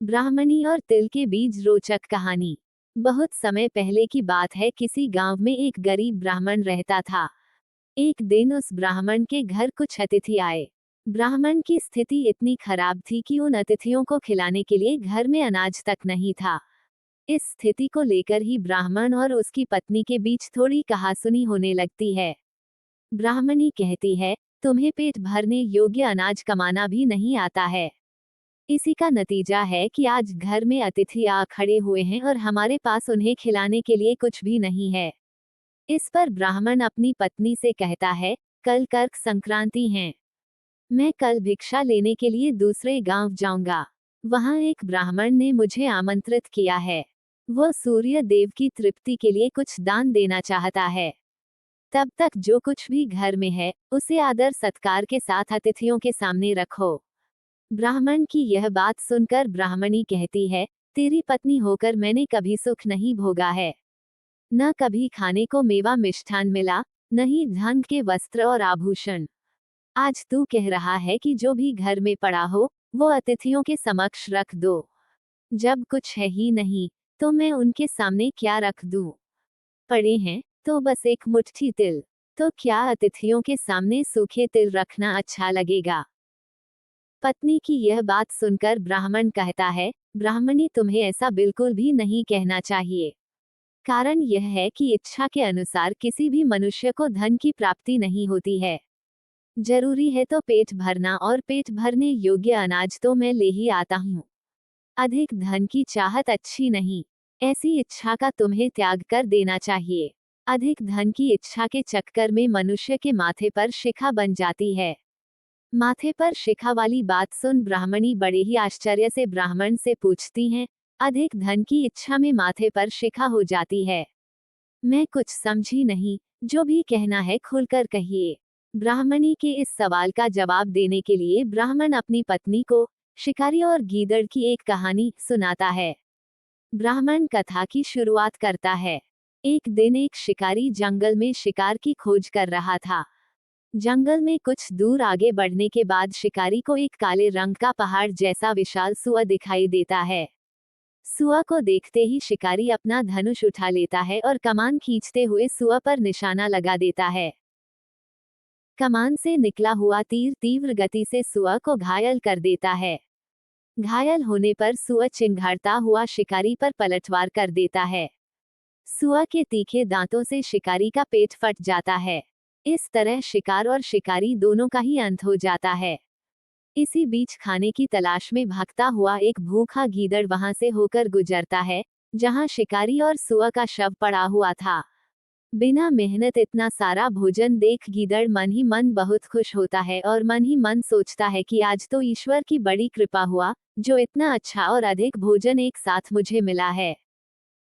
ब्राह्मणी और तिल के बीच रोचक कहानी। बहुत समय पहले की बात है, किसी गांव में एक गरीब ब्राह्मण रहता था। एक दिन उस ब्राह्मण के घर कुछ अतिथि आए। ब्राह्मण की स्थिति इतनी खराब थी कि उन अतिथियों को खिलाने के लिए घर में अनाज तक नहीं था। इस स्थिति को लेकर ही ब्राह्मण और उसकी पत्नी के बीच थोड़ी कहासुनी होने लगती है। ब्राह्मणी कहती है, तुम्हें पेट भरने योग्य अनाज कमाना भी नहीं आता है। इसी का नतीजा है कि आज घर में अतिथि आ खड़े हुए हैं और हमारे पास उन्हें खिलाने के लिए कुछ भी नहीं है। इस पर ब्राह्मण अपनी पत्नी से कहता है, कल कर्क संक्रांति है। मैं कल भिक्षा लेने के लिए दूसरे गांव जाऊंगा। वहां एक ब्राह्मण ने मुझे आमंत्रित किया है। वो सूर्य देव की तृप्ति के लिए कुछ दान देना चाहता है। तब तक जो कुछ भी घर में है, उसे आदर सत्कार के साथ अतिथियों के सामने रखो। ब्राह्मण की यह बात सुनकर ब्राह्मणी कहती है, तेरी पत्नी होकर मैंने कभी सुख नहीं भोगा है। न कभी खाने को मेवा मिष्ठान मिला, न ही ढंग के वस्त्र और आभूषण। आज तू कह रहा है कि जो भी घर में पड़ा हो, वो अतिथियों के समक्ष रख दो। जब कुछ है ही नहीं, तो मैं उनके सामने क्या रख दूं? पड़े हैं, तो बस एक मुट्ठी तिल। तो क्या अतिथियों के सामने सूखे तिल रखना अच्छा लगेगा? पत्नी की यह बात सुनकर ब्राह्मण कहता है, ब्राह्मणी, तुम्हें ऐसा बिल्कुल भी नहीं कहना चाहिए। कारण यह है कि इच्छा के अनुसार किसी भी मनुष्य को धन की प्राप्ति नहीं होती है। जरूरी है तो पेट भरना, और पेट भरने योग्य अनाज तो मैं ले ही आता हूँ। अधिक धन की चाहत अच्छी नहीं। ऐसी इच्छा का तुम्हें त्याग कर देना चाहिए। अधिक धन की इच्छा के चक्कर में मनुष्य के माथे पर शिखा बन जाती है। माथे पर शिखा वाली बात सुन ब्राह्मणी बड़े ही आश्चर्य से ब्राह्मण से पूछती हैं, अधिक धन की इच्छा में माथे पर शिखा हो जाती है? मैं कुछ समझी नहीं, जो भी कहना है खुलकर कहिए। ब्राह्मणी के इस सवाल का जवाब देने के लिए ब्राह्मण अपनी पत्नी को शिकारी और गीदड़ की एक कहानी सुनाता है। ब्राह्मण कथा की शुरुआत करता है। एक दिन एक शिकारी जंगल में शिकार की खोज कर रहा था। जंगल में कुछ दूर आगे बढ़ने के बाद शिकारी को एक काले रंग का पहाड़ जैसा विशाल सुअर दिखाई देता है। सुअर को देखते ही शिकारी अपना धनुष उठा लेता है और कमान खींचते हुए सुअर पर निशाना लगा देता है। कमान से निकला हुआ तीर तीव्र गति से सुअर को घायल कर देता है। घायल होने पर सुअर चिंघाड़ता हुआ शिकारी पर पलटवार कर देता है। सुअर के तीखे दांतों से शिकारी का पेट फट जाता है। इस तरह शिकार और शिकारी दोनों का ही अंत हो जाता है। इसी बीच खाने की तलाश में भागता हुआ एक भूखा गीदड़ वहां से होकर गुजरता है, जहां शिकारी और सुअर का शव पड़ा हुआ था। बिना मेहनत इतना सारा भोजन देख गीदड़ मन ही मन बहुत खुश होता है और मन ही मन सोचता है कि आज तो ईश्वर की बड़ी कृपा हुआ, जो इतना अच्छा और अधिक भोजन एक साथ मुझे मिला है।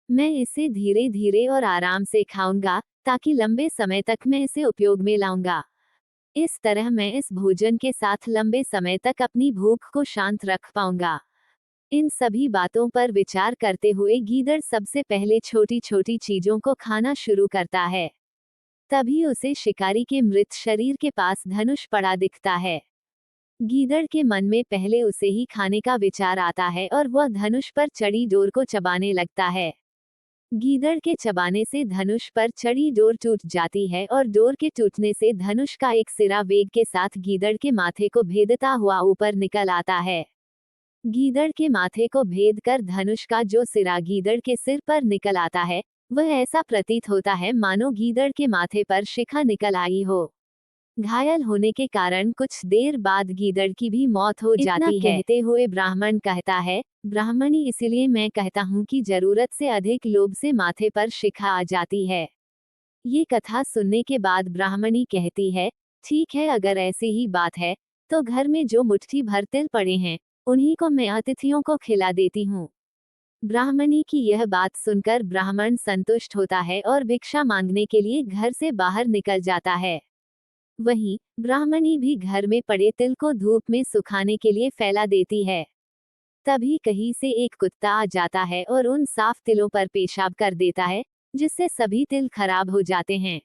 मैं इसे धीरे धीरे और आराम से खाऊंगा, ताकि लंबे समय तक मैं इसे उपयोग में लाऊंगा। इस तरह मैं इस भोजन के साथ लंबे समय तक अपनी भूख को शांत रख पाऊंगा। इन सभी बातों पर विचार करते हुए गीदड़ सबसे पहले छोटी छोटी चीजों को खाना शुरू करता है। तभी उसे शिकारी के मृत शरीर के पास धनुष पड़ा दिखता है। गीदड़ के मन में पहले उसे ही खाने का विचार आता है और वह धनुष पर चढ़ी डोर को चबाने लगता है। गीदड़ के चबाने से धनुष पर चढ़ी डोर टूट जाती है और डोर के टूटने से धनुष का एक सिरा वेग के साथ गीदड़ के माथे को भेदता हुआ ऊपर निकल आता है। गीदड़ के माथे को भेद कर धनुष का जो सिरा गीदड़ के सिर पर निकल आता है, वह ऐसा प्रतीत होता है मानो गीदड़ के माथे पर शिखा निकल आई हो। घायल होने के कारण कुछ देर बाद गीदड़ की भी मौत हो जाती है। कहते हुए ब्राह्मण कहता है, ब्राह्मणी, इसीलिए मैं कहता हूँ कि जरूरत से अधिक लोभ से माथे पर शिखा आ जाती है। ये कथा सुनने के बाद ब्राह्मणी कहती है, ठीक है, अगर ऐसी ही बात है, तो घर में जो मुट्ठी भर तिल पड़े हैं, उन्हीं को मैं अतिथियों को खिला देती हूँ। ब्राह्मणी की यह बात सुनकर ब्राह्मण संतुष्ट होता है और भिक्षा मांगने के लिए घर से बाहर निकल जाता है। वहीं ब्राह्मणी भी घर में पड़े तिल को धूप में सुखाने के लिए फैला देती है। तभी कहीं से एक कुत्ता आ जाता है और उन साफ तिलों पर पेशाब कर देता है, जिससे सभी तिल खराब हो जाते हैं।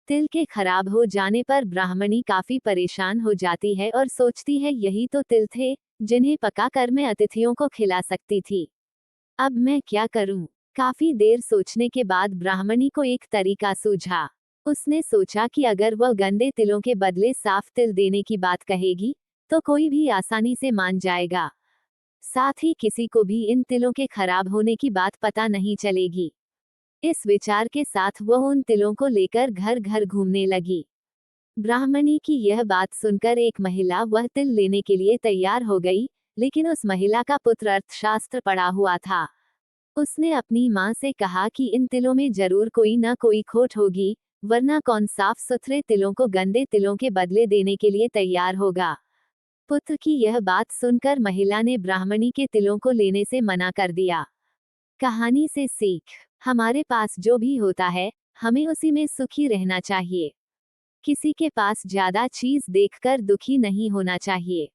तिल के खराब हो जाने पर ब्राह्मणी काफी परेशान हो जाती है और सोचती है, यही तो तिल थे जिन्हें पकाकर मैं अतिथियों को खिला सकती थी। अब मैं क्या करूं? काफी देर सोचने के बाद ब्राह्मणी को एक तरीका सूझा। उसने सोचा कि अगर वह गंदे तिलों के बदले साफ तिल देने की बात कहेगी, तो कोई भी आसानी से मान जाएगा। साथ ही किसी को भी इन तिलों के खराब होने की बात पता नहीं चलेगी। इस विचार के साथ वह उन तिलों को लेकर घर घर घूमने लगी। ब्राह्मणी की यह बात सुनकर एक महिला वह तिल लेने के लिए तैयार हो गई, लेकिन उस महिला का पुत्र अर्थशास्त्र पढ़ा हुआ था। उसने अपनी माँ से कहा कि इन तिलों में जरूर कोई न कोई खोट होगी, वरना कौन साफ सुथरे तिलों को गंदे तिलों के बदले देने के लिए तैयार होगा। पुत्र की यह बात सुनकर महिला ने ब्राह्मणी के तिलों को लेने से मना कर दिया। कहानी से सीख, हमारे पास जो भी होता है, हमें उसी में सुखी रहना चाहिए। किसी के पास ज्यादा चीज देखकर दुखी नहीं होना चाहिए।